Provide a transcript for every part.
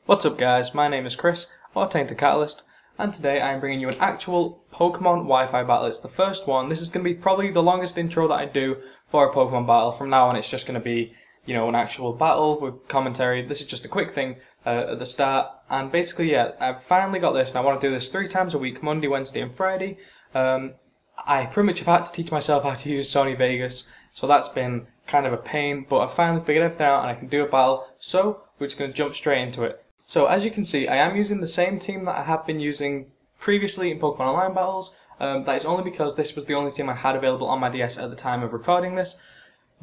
What's up guys, my name is Chris, or TaintedCatalyst, and today I am bringing you an actual Pokemon Wi-Fi battle. It's the first one. This is going to be probably the longest intro that I do for a Pokemon battle. From now on it's just going to be, an actual battle with commentary. This is just a quick thing at the start, and basically I've finally got this and I want to do this 3 times a week, Monday, Wednesday and Friday. I pretty much have had to teach myself how to use Sony Vegas, so that's been kind of a pain, but I finally figured everything out and I can do a battle, so we're just going to jump straight into it. So as you can see, I am using the same team that I have been using previously in Pokemon Online battles. That is only because this was the only team I had available on my DS at the time of recording this,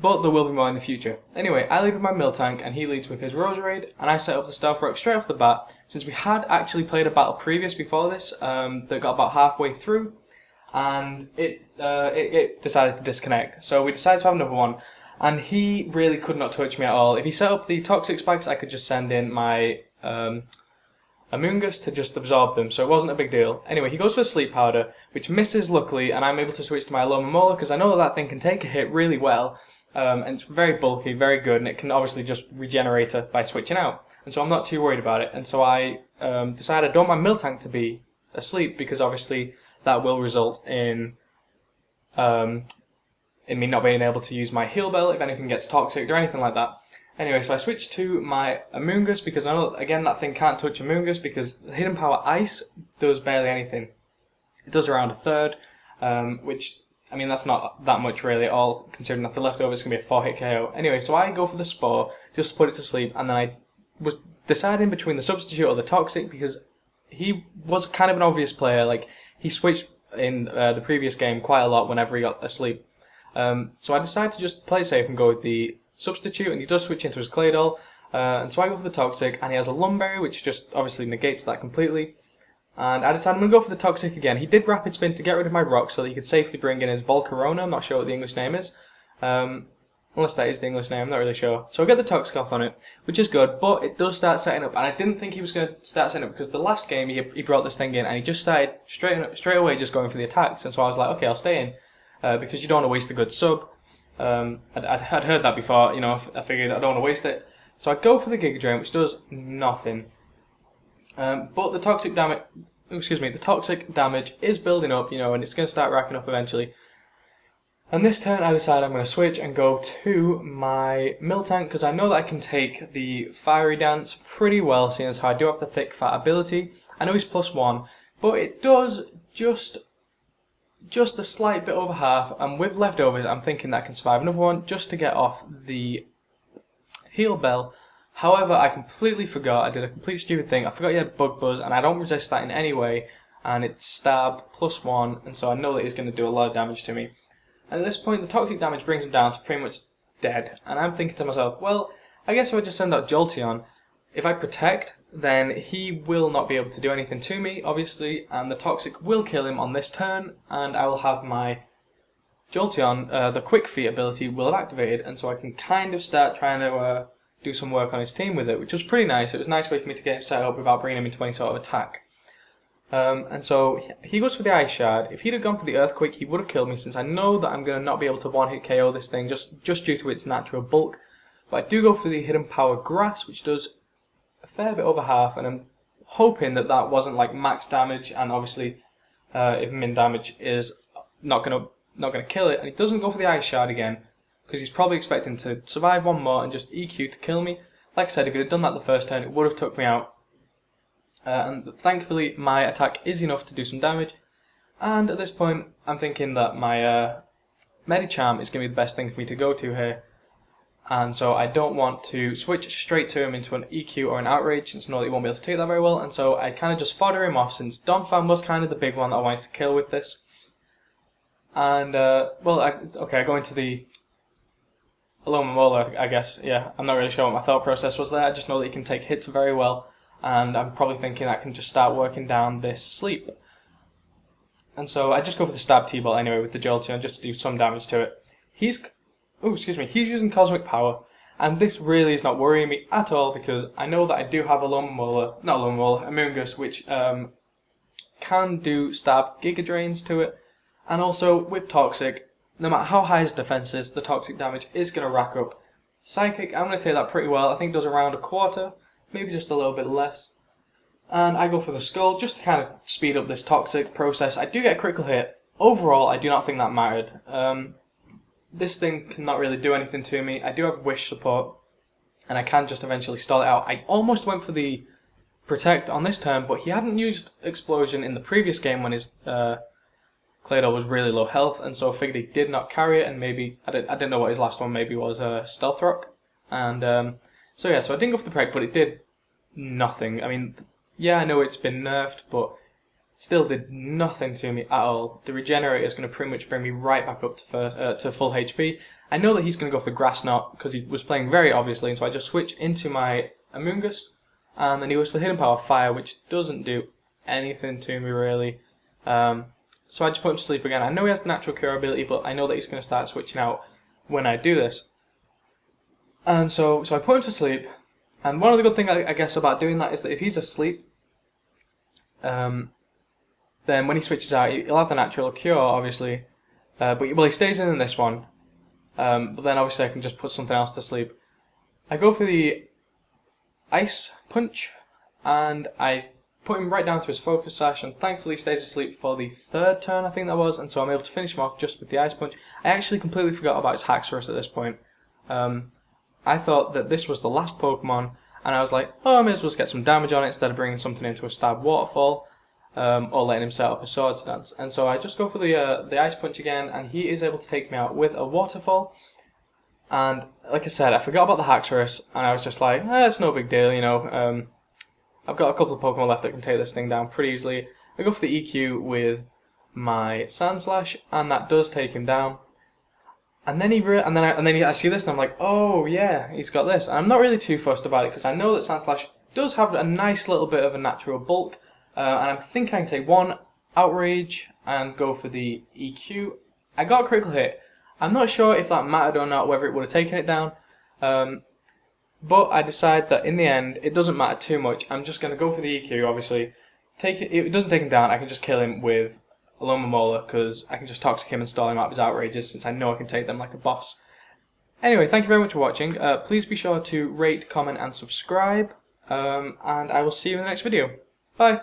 but there will be more in the future. Anyway, I lead with my Miltank and he leads with his Roserade, and I set up the Stealth Rock straight off the bat, since we had actually played a battle previous before this that got about halfway through, and it decided to disconnect. So we decided to have another one, and he really could not touch me at all. If he set up the Toxic Spikes, I could just send in my Amoonguss to just absorb them, so it wasn't a big deal. Anyway, he goes for a Sleep Powder, which misses luckily, and I'm able to switch to my Alomomola because I know that thing can take a hit really well, and it's very bulky, very good, and it can obviously just regenerate her by switching out. And so I'm not too worried about it, and so I decided I don't want my Miltank to be asleep because obviously that will result in me not being able to use my Heal Bell if anything gets toxic or anything like that. Anyway, so I switched to my Amoonguss because I know, again, that thing can't touch Amoonguss because Hidden Power Ice does barely anything. It does around a third, which, I mean, that's not that much really at all, considering that the leftover is going to be a 4-hit KO. Anyway, so I go for the Spore just to put it to sleep, and then I was deciding between the Substitute or the Toxic because he was kind of an obvious player. Like, he switched in the previous game quite a lot whenever he got asleep. So I decided to just play safe and go with the Substitute, and he does switch into his Claydol, and so I go for the Toxic, and he has a Lumberry, which just obviously negates that completely, and I decided I'm going to go for the Toxic again. He did Rapid Spin to get rid of my Rock so that he could safely bring in his Volcarona. I'm not sure what the English name is, unless that is the English name, I'm not really sure. So I get the Toxic off on it, which is good, but it does start setting up, and I didn't think he was going to start setting up because the last game he brought this thing in, and he just started straight away just going for the attacks, and so I was like, okay, I'll stay in, because you don't want to waste a good sub. I'd heard that before, I figured I don't want to waste it. So I go for the Giga Drain, which does nothing. But the toxic damage is building up, and it's going to start racking up eventually. And this turn I decide I'm going to switch and go to my Miltank, because I know that I can take the Fiery Dance pretty well, seeing as how I do have the Thick Fat ability. I know he's +1, but it does just a slight bit over half, and with leftovers I'm thinking that I can survive another one just to get off the Heal Bell. However, I completely forgot, I did a complete stupid thing. I forgot he had Bug Buzz, and I don't resist that in any way, and it's Stab +1, and so I know that he's going to do a lot of damage to me. And at this point the toxic damage brings him down to pretty much dead, and I'm thinking to myself, well, I guess if I just send out Jolteon, if I protect, then he will not be able to do anything to me, obviously, and the Toxic will kill him on this turn, and I will have my Jolteon, the Quick Feet ability will have activated, and so I can kind of start trying to do some work on his team with it, which was pretty nice. It was a nice way for me to get him set up without bringing him into any sort of attack. And so he goes for the Ice Shard. If he'd have gone for the Earthquake, he would have killed me, since I know that I'm going to not be able to one-hit KO this thing just due to its natural bulk. But I do go for the Hidden Power Grass, which does a fair bit over half, and I'm hoping that that wasn't like max damage, and obviously if min damage is not gonna kill it, and he doesn't go for the Ice Shard again because he's probably expecting to survive one more and just EQ to kill me. Like I said, if he had done that the first turn, it would have took me out, and thankfully my attack is enough to do some damage. And at this point I'm thinking that my Medicham is going to be the best thing for me to go to here. And so I don't want to switch straight to him into an EQ or an Outrage, since I know that he won't be able to take that very well, and so I kind of just fodder him off, since Donphan was kind of the big one that I wanted to kill with this. And, well, I go into the Alomomola, I guess. Yeah, I'm not really sure what my thought process was there. I just know that he can take hits very well, and I'm probably thinking I can just start working down this sleep. And so I just go for the Stab T-Ball anyway with the Jolteon, just to do some damage to it. He's using Cosmic Power, and this really is not worrying me at all because I know that I do have a Amoonguss, which can do Stab Giga Drains to it, and also with Toxic, no matter how high his defense is, the Toxic damage is going to rack up. Psychic, I'm going to take that pretty well. I think it does around a quarter, maybe just a little bit less. And I go for the skull just to kind of speed up this toxic process. I do get a critical hit. Overall, I do not think that mattered. This thing cannot really do anything to me. I do have wish support, and I can just eventually stall it out. I almost went for the protect on this turn, but he hadn't used explosion in the previous game when his Claydol was really low health, and so I figured he did not carry it, and maybe, I didn't know what his last one maybe was, Stealth Rock. And so yeah, so I didn't go for the protect, but it did nothing. I mean, yeah, I know it's been nerfed, but still did nothing to me at all. The regenerator is going to pretty much bring me right back up to full HP. I know that he's going to go for the Grass Knot because he was playing very obviously, and so I just switch into my Amoonguss, and then he goes for the Hidden Power Fire, which doesn't do anything to me really. So I just put him to sleep again. I know he has the natural cure ability, but I know that he's going to start switching out when I do this. And so I put him to sleep, and one of the good things I guess about doing that is that if he's asleep, then when he switches out, he'll have the natural cure, obviously. But he stays in this one. But then obviously I can just put something else to sleep. I go for the Ice Punch, and I put him right down to his focus sash, and thankfully he stays asleep for the third turn, I think that was, and so I'm able to finish him off just with the Ice Punch. I actually completely forgot about his Haxorus at this point. I thought that this was the last Pokemon, and I was like, oh, I may as well get some damage on it instead of bringing something into a stab waterfall, or letting him set up a Swords Dance. And so I just go for the Ice Punch again, and he is able to take me out with a Waterfall. And like I said, I forgot about the Haxorus, and I was just like, it's no big deal, you know. I've got a couple of Pokemon left that can take this thing down pretty easily. I go for the EQ with my Sandslash, and that does take him down. And then I see this, and I'm like, oh yeah, he's got this. And I'm not really too fussed about it because I know that Sandslash does have a nice little bit of a natural bulk, and I think I can take one Outrage and go for the EQ. I got a critical hit. I'm not sure if that mattered or not, whether it would have taken it down. But I decide that in the end, it doesn't matter too much. I'm just going to go for the EQ, obviously. If it doesn't take him down, I can just kill him with Alomomola, because I can just Toxic him and stall him out of his Outrages, since I know I can take them like a boss. Anyway, thank you very much for watching. Please be sure to rate, comment, and subscribe. And I will see you in the next video. Bye!